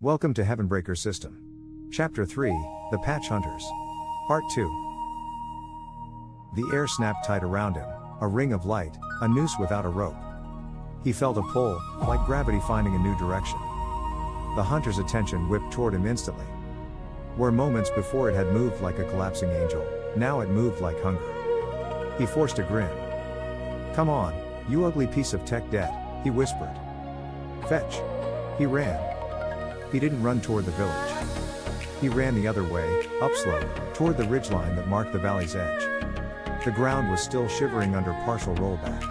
Welcome to Heavenbreaker System. Chapter 3, The Patch Hunters. Part 2. The air snapped tight around him, a ring of light, a noose without a rope. He felt a pull, like gravity finding a new direction. The hunter's attention whipped toward him instantly. Where moments before it had moved like a collapsing angel, now it moved like hunger. He forced a grin. "Come on, you ugly piece of tech debt," he whispered. "Fetch." He ran. He didn't run toward the village. He ran the other way, upslope, toward the ridgeline that marked the valley's edge. The ground was still shivering under partial rollback.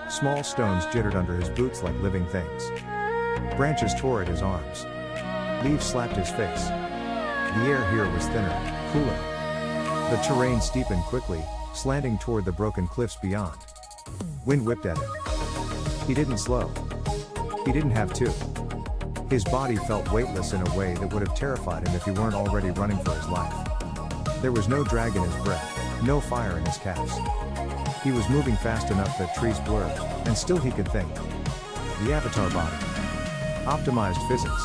Small stones jittered under his boots like living things. Branches tore at his arms. Leaves slapped his face. The air here was thinner, cooler. The terrain steepened quickly, slanting toward the broken cliffs beyond. Wind whipped at him. He didn't slow. He didn't have to. His body felt weightless in a way that would have terrified him if he weren't already running for his life. There was no drag in his breath, no fire in his calves. He was moving fast enough that trees blurred, and still he could think. The avatar body. Optimized physics.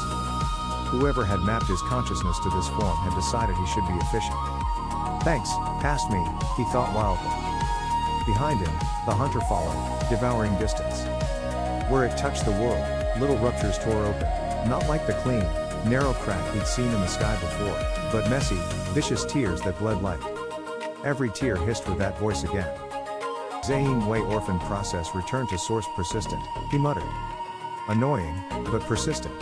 Whoever had mapped his consciousness to this form had decided he should be efficient. "Thanks, past me," he thought wildly. Behind him, the hunter followed, devouring distance. Where it touched the world, little ruptures tore open. Not like the clean, narrow crack he'd seen in the sky before, but messy, vicious tears that bled light. Every tear hissed with that voice again. Zeng Wei orphan process returned to source persistent, he muttered. Annoying, but persistent.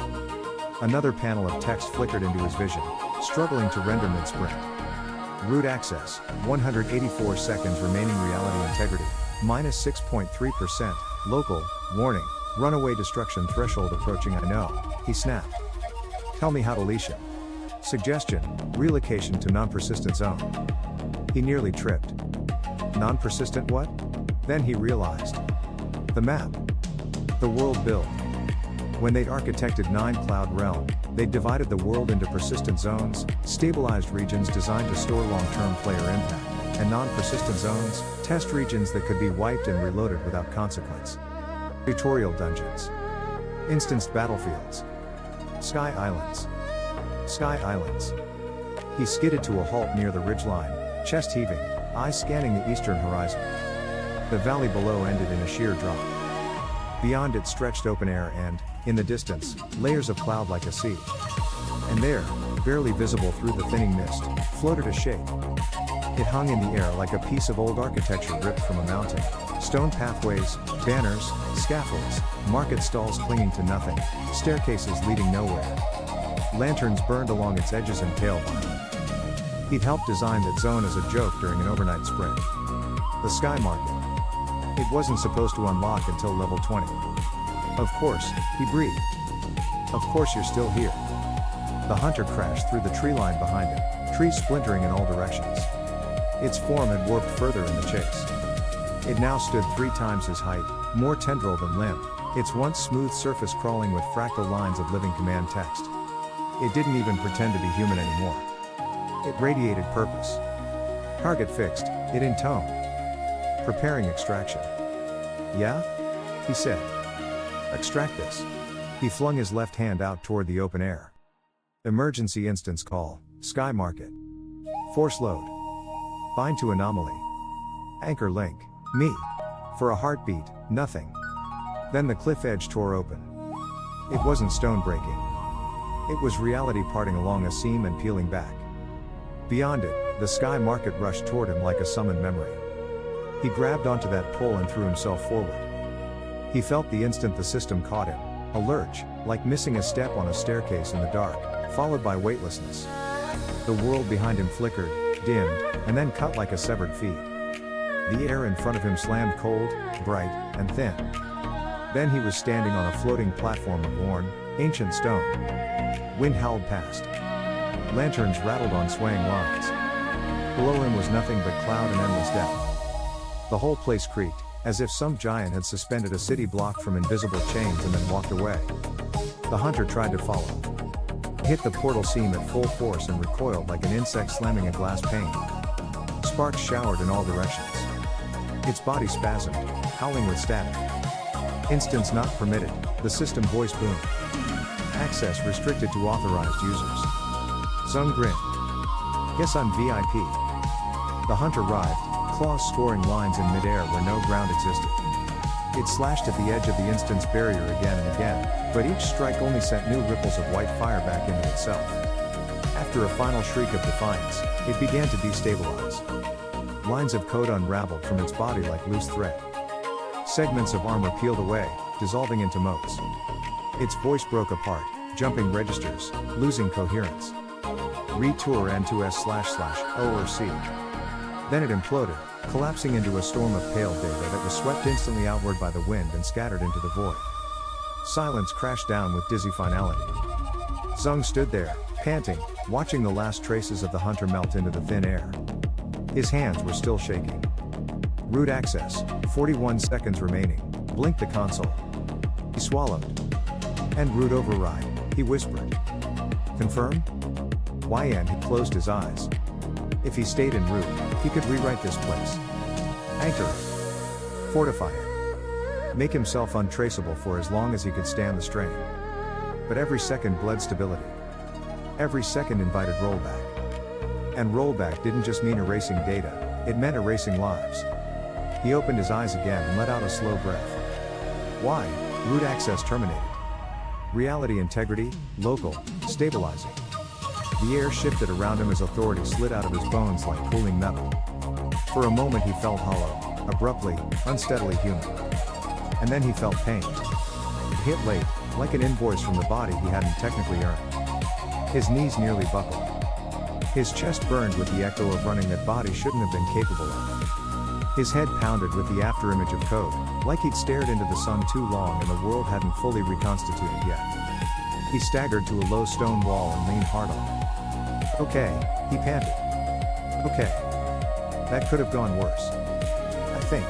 Another panel of text flickered into his vision, struggling to render mid-sprint. Root access, 184 seconds remaining reality integrity, minus 6.3%, local, warning. Runaway destruction threshold approaching. I know, he snapped. Tell me how to leash him. Suggestion, relocation to non-persistent zone. He nearly tripped. Non-persistent what? Then he realized. The map. The world build. When they'd architected Nine Cloud Realm, they'd divided the world into persistent zones, stabilized regions designed to store long-term player impact, and non-persistent zones, test regions that could be wiped and reloaded without consequence. Tutorial dungeons. Instanced battlefields. Sky Islands. Sky Islands. He skidded to a halt near the ridgeline, chest heaving, eyes scanning the eastern horizon. The valley below ended in a sheer drop. Beyond it stretched open air and, in the distance, layers of cloud like a sea. And there, barely visible through the thinning mist, floated a shape. It hung in the air like a piece of old architecture ripped from a mountain. Stone pathways, banners, scaffolds, market stalls clinging to nothing, staircases leading nowhere. Lanterns burned along its edges and tailbone. He'd helped design that zone as a joke during an overnight sprint. The Sky Market. It wasn't supposed to unlock until level 20. Of course, he breathed. Of course you're still here. The hunter crashed through the tree line behind him, trees splintering in all directions. Its form had warped further in the chase. It now stood 3 times his height, more tendril than limb, its once smooth surface crawling with fractal lines of living command text. It didn't even pretend to be human anymore. It radiated purpose. Target fixed, it intoned. Preparing extraction. Yeah? He said. Extract this. He flung his left hand out toward the open air. Emergency instance call, Sky Market. Force load. Bind to anomaly. Anchor link. Me. For a heartbeat, nothing. Then the cliff edge tore open. It wasn't stone breaking. It was reality parting along a seam and peeling back. Beyond it, the Sky Market rushed toward him like a summoned memory. He grabbed onto that pole and threw himself forward. He felt the instant the system caught him, a lurch, like missing a step on a staircase in the dark, followed by weightlessness. The world behind him flickered, dimmed, and then cut like a severed feed. The air in front of him slammed cold, bright, and thin. Then he was standing on a floating platform of worn, ancient stone. Wind howled past. Lanterns rattled on swaying lines. Below him was nothing but cloud and endless depth. The whole place creaked, as if some giant had suspended a city block from invisible chains and then walked away. The hunter tried to follow. Hit the portal seam at full force and recoiled like an insect slamming a glass pane. Sparks showered in all directions. Its body spasmed, howling with static. Instance not permitted, the system voice boomed. Access restricted to authorized users. Zeng grinned. Guess I'm VIP. The hunt arrived, claws scoring lines in midair where no ground existed. It slashed at the edge of the instance barrier again and again, but each strike only sent new ripples of white fire back into itself. After a final shriek of defiance, it began to destabilize. Lines of code unraveled from its body like loose thread. Segments of armor peeled away, dissolving into motes. Its voice broke apart, jumping registers, losing coherence. Retour N2S//O or C. Then it imploded, collapsing into a storm of pale data that was swept instantly outward by the wind and scattered into the void. Silence crashed down with dizzy finality. Zeng stood there, panting, watching the last traces of the hunter melt into the thin air. His hands were still shaking. Root access, 41 seconds remaining, blinked the console. He swallowed. And root override, he whispered. Confirm? YN had closed his eyes. If he stayed in root, he could rewrite this place. Anchor it. Fortify it. Make himself untraceable for as long as he could stand the strain. But every second bled stability. Every second invited rollback. And rollback didn't just mean erasing data, it meant erasing lives. He opened his eyes again and let out a slow breath. Why? Root access terminated. Reality integrity, local, stabilizing. The air shifted around him as authority slid out of his bones like cooling metal. For a moment he felt hollow, abruptly, unsteadily human. And then he felt pain. It hit late, like an invoice from the body he hadn't technically earned. His knees nearly buckled. His chest burned with the echo of running that body shouldn't have been capable of. His head pounded with the afterimage of code, like he'd stared into the sun too long and the world hadn't fully reconstituted yet. He staggered to a low stone wall and leaned hard on it. Okay, he panted. Okay. That could have gone worse. I think.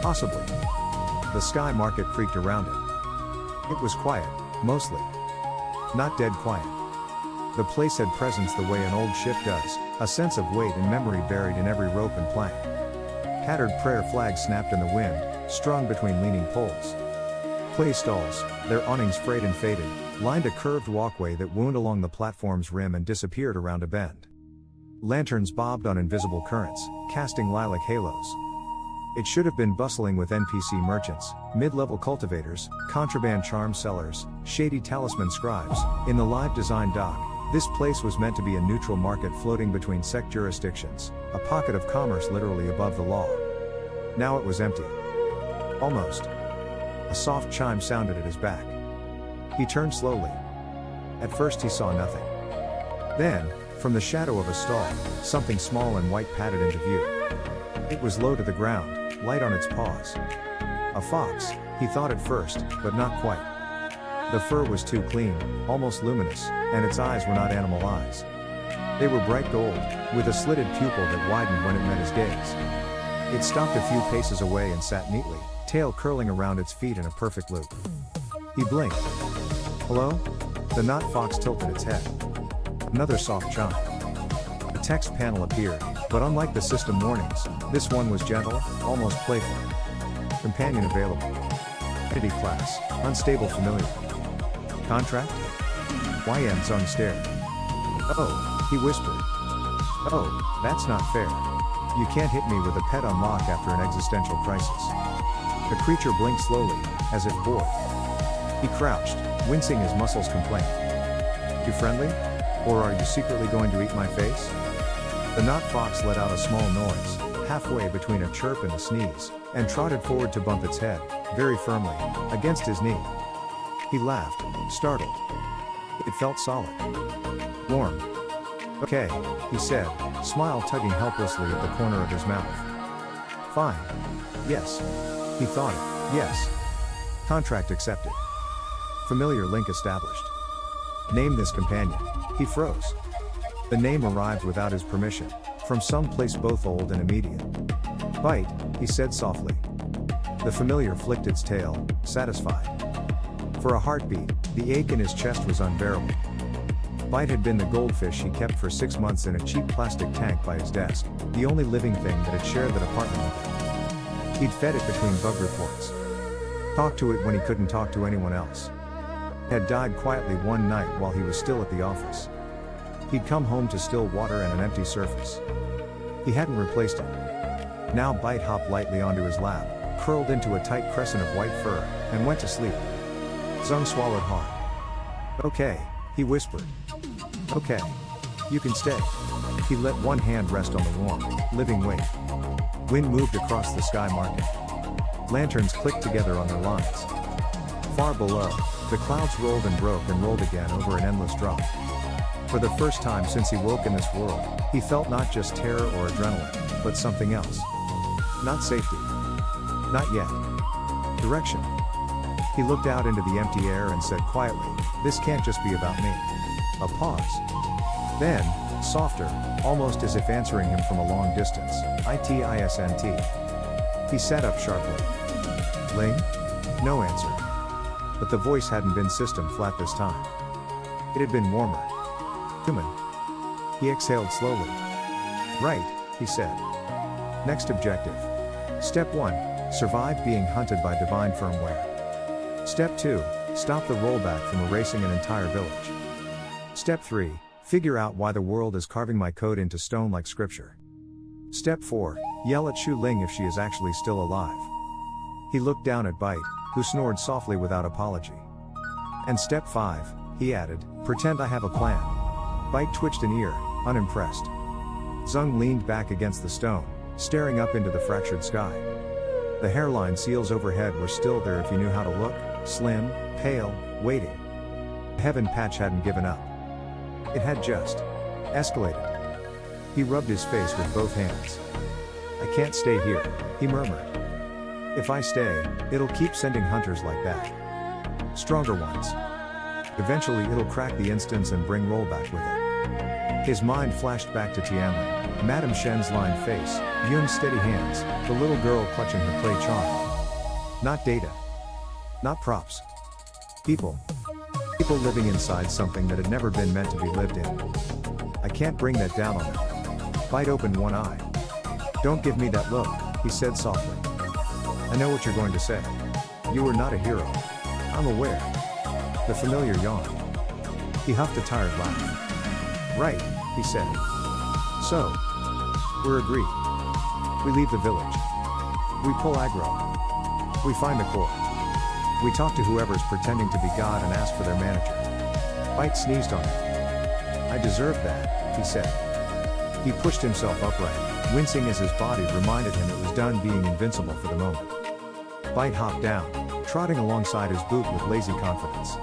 Possibly. The sky market creaked around him. It was quiet, mostly. Not dead quiet. The place had presence the way an old ship does, a sense of weight and memory buried in every rope and plank. Tattered prayer flags snapped in the wind, strung between leaning poles. Clay stalls, their awnings frayed and faded, lined a curved walkway that wound along the platform's rim and disappeared around a bend. Lanterns bobbed on invisible currents, casting lilac halos. It should have been bustling with NPC merchants, mid-level cultivators, contraband charm sellers, shady talisman scribes. In the live design dock, this place was meant to be a neutral market floating between sect jurisdictions, a pocket of commerce literally above the law. Now it was empty. Almost. A soft chime sounded at his back. He turned slowly. At first he saw nothing. Then, from the shadow of a stall, something small and white padded into view. It was low to the ground, light on its paws. A fox, he thought at first, but not quite. The fur was too clean, almost luminous, and its eyes were not animal eyes. They were bright gold, with a slitted pupil that widened when it met his gaze. It stopped a few paces away and sat neatly, tail curling around its feet in a perfect loop. He blinked. Hello? The knot fox tilted its head. Another soft chime. A text panel appeared, but unlike the system warnings, this one was gentle, almost playful. Companion available. Entity class, unstable familiar. Contract? YN Zeng stared. Oh, he whispered. Oh, that's not fair. You can't hit me with a pet unlock after an existential crisis. The creature blinked slowly, as if bored. He crouched, wincing as muscles complained. Too friendly? Or are you secretly going to eat my face? The knot fox let out a small noise, halfway between a chirp and a sneeze, and trotted forward to bump its head, very firmly, against his knee. He laughed, startled. It felt solid. Warm. Okay, he said, smile tugging helplessly at the corner of his mouth. Fine. Yes. He thought it. Yes. Contract accepted. Familiar link established. Name this companion. He froze. The name arrived without his permission, from some place both old and immediate. Bite, he said softly. The familiar flicked its tail, satisfied. For a heartbeat, the ache in his chest was unbearable. Bite had been the goldfish he kept for 6 months in a cheap plastic tank by his desk, the only living thing that had shared that apartment with him. He'd fed it between bug reports. Talked to it when he couldn't talk to anyone else. Had died quietly one night while he was still at the office. He'd come home to still water and an empty surface. He hadn't replaced it. Now Bite hopped lightly onto his lap, curled into a tight crescent of white fur, and went to sleep. Zeng swallowed hard. "Okay," he whispered. "Okay. You can stay." He let one hand rest on the warm, living weight. Wind moved across the sky market. Lanterns clicked together on their lines. Far below, the clouds rolled and broke and rolled again over an endless drop. For the first time since he woke in this world, he felt not just terror or adrenaline, but something else. Not safety. Not yet. Direction. He looked out into the empty air and said quietly, "This can't just be about me." A pause. Then, softer, almost as if answering him from a long distance, "It-isn't." He sat up sharply. "Ling?" No answer. But the voice hadn't been system flat this time. It had been warmer. Human. He exhaled slowly. "Right," he said. "Next objective. Step 1, survive being hunted by divine firmware. Step 2, stop the rollback from erasing an entire village. Step 3, figure out why the world is carving my code into stone like scripture. Step 4, yell at Shu Ling if she is actually still alive." He looked down at Bite, who snored softly without apology. "And step 5, he added, pretend I have a plan." Bite twitched an ear, unimpressed. Zeng leaned back against the stone, staring up into the fractured sky. The hairline seals overhead were still there if you knew how to look, slim, pale, waiting. The heaven patch hadn't given up. It had just escalated. He rubbed his face with both hands. "I can't stay here," he murmured. "If I stay, it'll keep sending hunters like that. Stronger ones. Eventually it'll crack the instance and bring rollback with it." His mind flashed back to Tianling, Madame Shen's lined face, Yun's steady hands, the little girl clutching her clay charm. Not data. Not props. People. People living inside something that had never been meant to be lived in. "I can't bring that down on them." Bite opened one eye. "Don't give me that look," he said softly. "I know what you're going to say. You were not a hero. I'm aware." The familiar yawned. He huffed a tired laugh. "Right," he said. "So, we're agreed. We leave the village. We pull aggro. We find the core. We talk to whoever's pretending to be God and ask for their manager." Bite sneezed on him. "I deserve that," he said. He pushed himself upright, wincing as his body reminded him it was done being invincible for the moment. Bite hopped down, trotting alongside his boot with lazy confidence.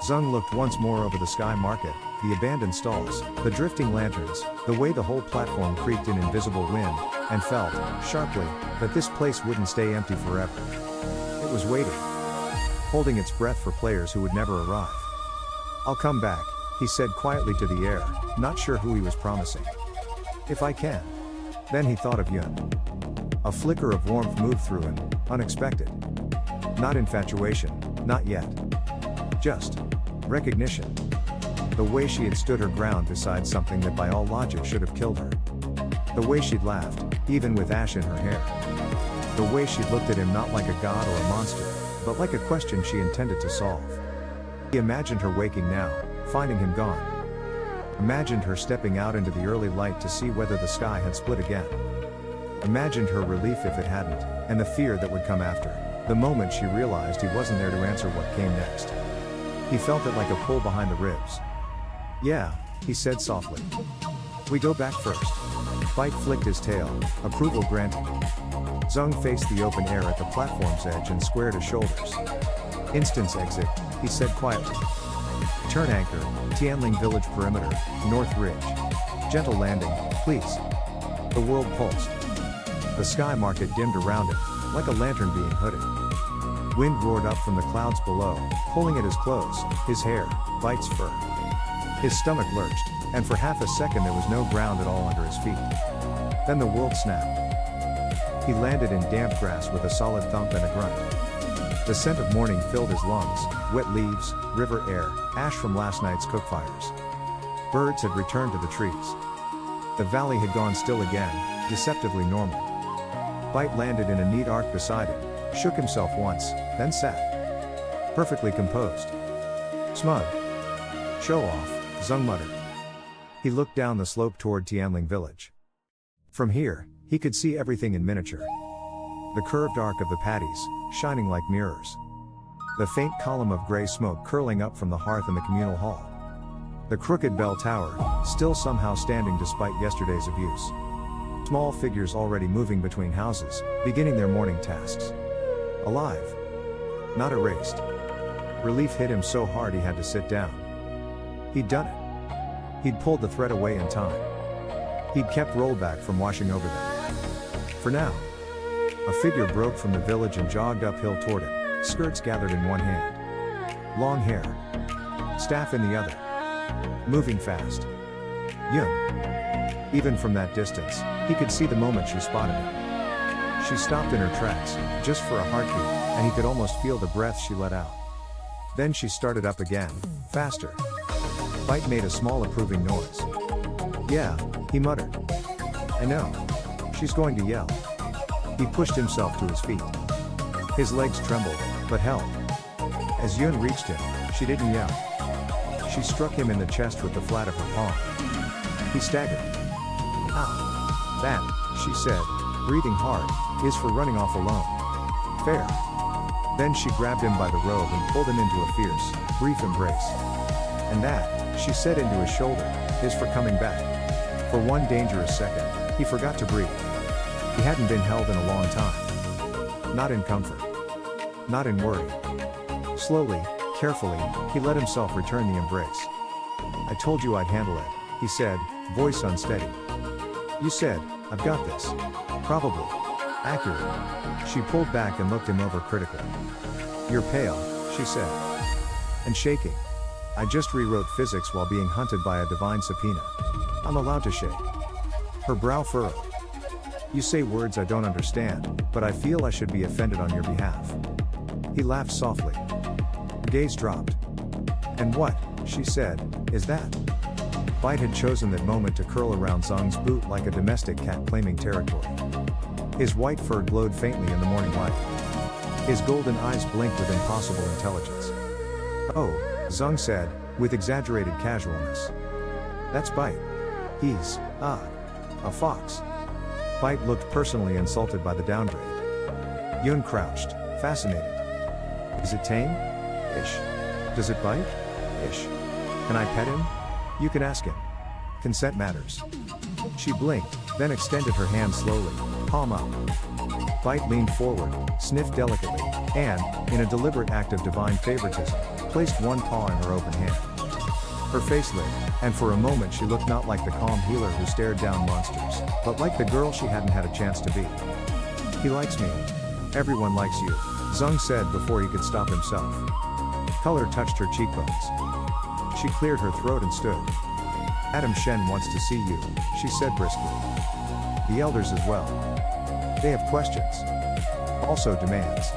Zeng looked once more over the sky market, the abandoned stalls, the drifting lanterns, the way the whole platform creaked in invisible wind, and felt, sharply, that this place wouldn't stay empty forever. It was waiting. Holding its breath for players who would never arrive. "I'll come back," he said quietly to the air, not sure who he was promising. "If I can." Then he thought of Yun. A flicker of warmth moved through him, unexpected. Not infatuation, not yet. Just recognition. The way she had stood her ground beside something that by all logic should have killed her. The way she'd laughed, even with ash in her hair. The way she'd looked at him not like a god or a monster, but like a question she intended to solve. He imagined her waking now, finding him gone. Imagined her stepping out into the early light to see whether the sky had split again. Imagined her relief if it hadn't, and the fear that would come after, the moment she realized he wasn't there to answer what came next. He felt it like a pull behind the ribs. "Yeah," he said softly. "We go back first." Bite flicked his tail, approval granted. Zeng faced the open air at the platform's edge and squared his shoulders. "Instance exit," he said quietly. "Turn anchor, Tianling Village perimeter, North Ridge. Gentle landing, please." The world pulsed. The sky market dimmed around it, like a lantern being hooded. Wind roared up from the clouds below, pulling at his clothes, his hair, Bite's fur. His stomach lurched, and for half a second there was no ground at all under his feet. Then the world snapped. He landed in damp grass with a solid thump and a grunt. The scent of morning filled his lungs, wet leaves, river air, ash from last night's cookfires. Birds had returned to the trees. The valley had gone still again, deceptively normal. Bite landed in a neat arc beside him, shook himself once, then sat. Perfectly composed. Smug. Show off, Zeng muttered. He looked down the slope toward Tianling village. From here, he could see everything in miniature. The curved arc of the patties, shining like mirrors. The faint column of gray smoke curling up from the hearth in the communal hall. The crooked bell tower, still somehow standing despite yesterday's abuse. Small figures already moving between houses, beginning their morning tasks. Alive. Not erased. Relief hit him so hard he had to sit down. He'd done it. He'd pulled the thread away in time. He'd kept rollback from washing over them. For now. A figure broke from the village and jogged uphill toward him, skirts gathered in one hand. Long hair. Staff in the other. Moving fast. Yun. Even from that distance, he could see the moment she spotted him. She stopped in her tracks, just for a heartbeat, and he could almost feel the breath she let out. Then she started up again, faster. Bite made a small approving noise. Yeah, he muttered. I know. She's going to yell. He pushed himself to his feet. His legs trembled, but held. As Yun reached him, she didn't yell. She struck him in the chest with the flat of her palm. He staggered. Ow. That, she said, breathing hard, is for running off alone. Fair. Then she grabbed him by the robe and pulled him into a fierce, brief embrace. And that, she said into his shoulder, is for coming back. For one dangerous second, he forgot to breathe. He hadn't been held in a long time. Not in comfort. Not in worry. Slowly, carefully, he let himself return the embrace. I told you I'd handle it, he said, voice unsteady. You said, I've got this. Probably. Accurate. She pulled back and looked him over critically. You're pale, she said. And shaking. I just rewrote physics while being hunted by a divine subpoena. I'm allowed to shake. Her brow furrowed. You say words I don't understand, but I feel I should be offended on your behalf. He laughed softly. Her gaze dropped. And what, she said, is that? Bite had chosen that moment to curl around Zeng's boot like a domestic cat claiming territory. His white fur glowed faintly in the morning light. His golden eyes blinked with impossible intelligence. Oh, Zeng said, with exaggerated casualness. That's Bite. He's, a fox. Bite looked personally insulted by the downgrade. Yun crouched, fascinated. Is it tame? Ish. Does it bite? Ish. Can I pet him? You can ask him. Consent matters. She blinked, then extended her hand slowly, palm up. Bite leaned forward, sniffed delicately, and, in a deliberate act of divine favoritism, placed one paw in her open hand. Her face lit, and for a moment she looked not like the calm healer who stared down monsters, but like the girl she hadn't had a chance to be. He likes me. Everyone likes you, Zeng said before he could stop himself. Color touched her cheekbones. She cleared her throat and stood. Adam Shen wants to see you, she said briskly. The elders as well. They have questions. Also demands.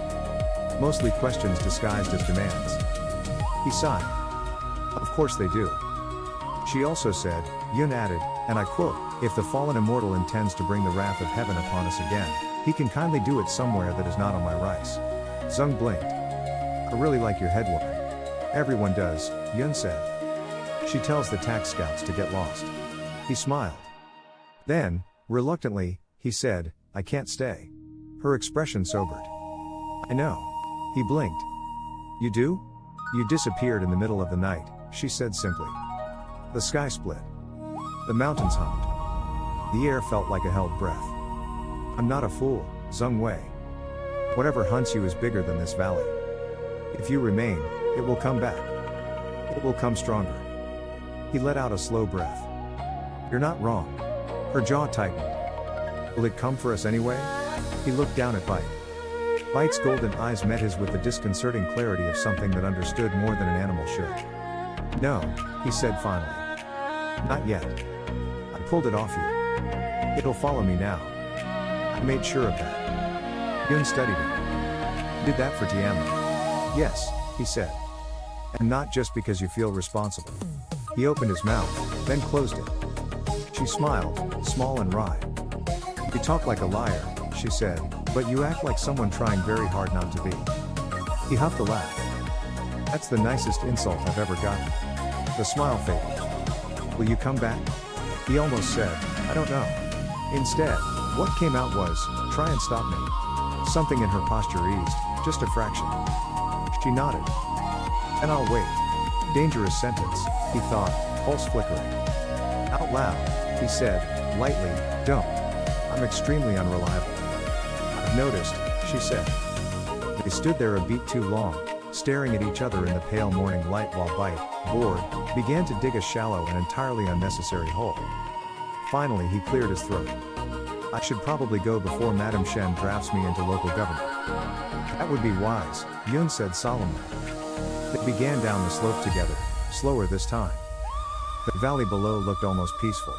Mostly questions disguised as demands. He sighed. Of course they do. She also said, Yun added, and I quote, if the fallen immortal intends to bring the wrath of heaven upon us again, he can kindly do it somewhere that is not on my rice. Zeng blinked. I really like your head woman. Everyone does, Yun said. She tells the tax scouts to get lost. He smiled. Then, reluctantly, he said, I can't stay. Her expression sobered. I know. He blinked. You do? You disappeared in the middle of the night, she said simply. The sky split. The mountains hummed. The air felt like a held breath. I'm not a fool, Zeng Wei. Whatever hunts you is bigger than this valley. If you remain, it will come back. It will come stronger. He let out a slow breath. You're not wrong. Her jaw tightened. Will it come for us anyway? He looked down at Bite. Bite's golden eyes met his with the disconcerting clarity of something that understood more than an animal should. No, he said finally. Not yet. I pulled it off you. It'll follow me now. I made sure of that. Yun studied him. Did that for Tianli. Yes, he said. And not just because you feel responsible. He opened his mouth, then closed it. She smiled, small and wry. You talk like a liar, she said, but you act like someone trying very hard not to be. He huffed a laugh. That's the nicest insult I've ever gotten. The smile faded. Will you come back? He almost said, I don't know. Instead, what came out was, try and stop me. Something in her posture eased, just a fraction. She nodded. And I'll wait. Dangerous sentence, he thought, pulse flickering. Out loud, he said, lightly, don't. I'm extremely unreliable. I've noticed, she said. They stood there a beat too long, staring at each other in the pale morning light while Bite, bored, began to dig a shallow and entirely unnecessary hole. Finally he cleared his throat. I should probably go before Madame Shen drafts me into local government. That would be wise, Yun said solemnly. They began down the slope together, slower this time. The valley below looked almost peaceful.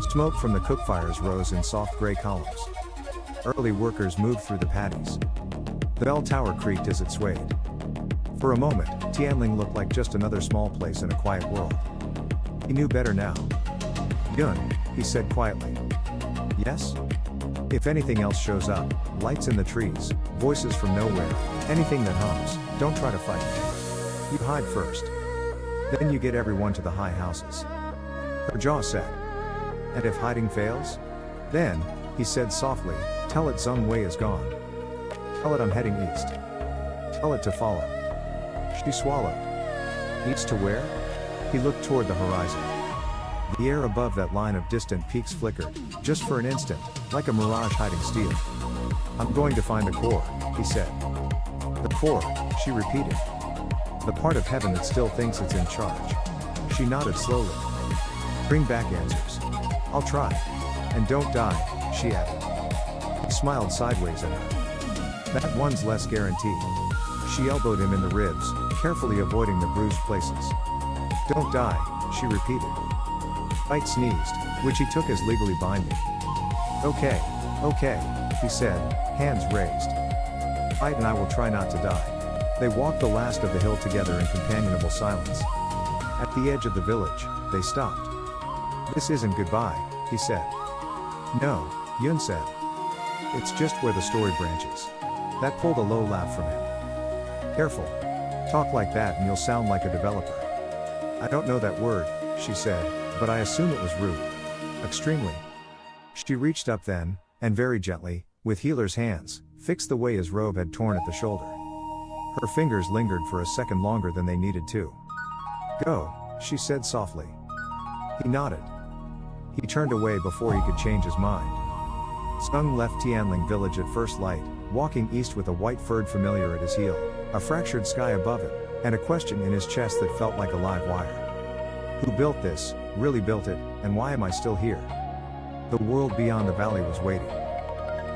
Smoke from the cook fires rose in soft gray columns. Early workers moved through the paddies. The bell tower creaked as it swayed. For a moment, Tianling looked like just another small place in a quiet world. He knew better now. Yun, he said quietly. Yes? If anything else shows up, lights in the trees, voices from nowhere, anything that hums, don't try to fight it. You hide first. Then you get everyone to the high houses. Her jaw set. And if hiding fails? Then, he said softly, tell it Zeng Wei is gone. Tell it I'm heading east. Tell it to follow. She swallowed. East to where? He looked toward the horizon. The air above that line of distant peaks flickered, just for an instant, like a mirage hiding steel. I'm going to find the core, he said. The core, she repeated. The part of heaven that still thinks it's in charge. She nodded slowly. Bring back answers. I'll try. And don't die, she added. He smiled sideways at her. That one's less guaranteed. She elbowed him in the ribs, carefully avoiding the bruised places. Don't die, she repeated. Bite sneezed, which he took as legally binding. Okay, he said, hands raised. Bite and I will try not to die. They walked the last of the hill together in companionable silence. At the edge of the village, they stopped. This isn't goodbye, he said. No, Yun said. It's just where the story branches. That pulled a low laugh from him. Careful. Talk like that and you'll sound like a developer. I don't know that word, she said, but I assume it was rude. Extremely. She reached up then, and very gently, with healer's hands, fixed the way his robe had torn at the shoulder. Her fingers lingered for a second longer than they needed to. Go, she said softly. He nodded. He turned away before he could change his mind. Zeng left Tianling village at first light, walking east with a white-furred familiar at his heel, a fractured sky above him, and a question in his chest that felt like a live wire. Who built this, really built it, and why am I still here? The world beyond the valley was waiting.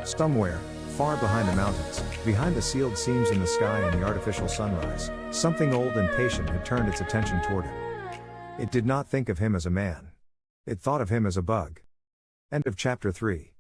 Somewhere, far behind the mountains, behind the sealed seams in the sky and the artificial sunrise, something old and patient had turned its attention toward him. It did not think of him as a man. It thought of him as a bug. End of chapter 3.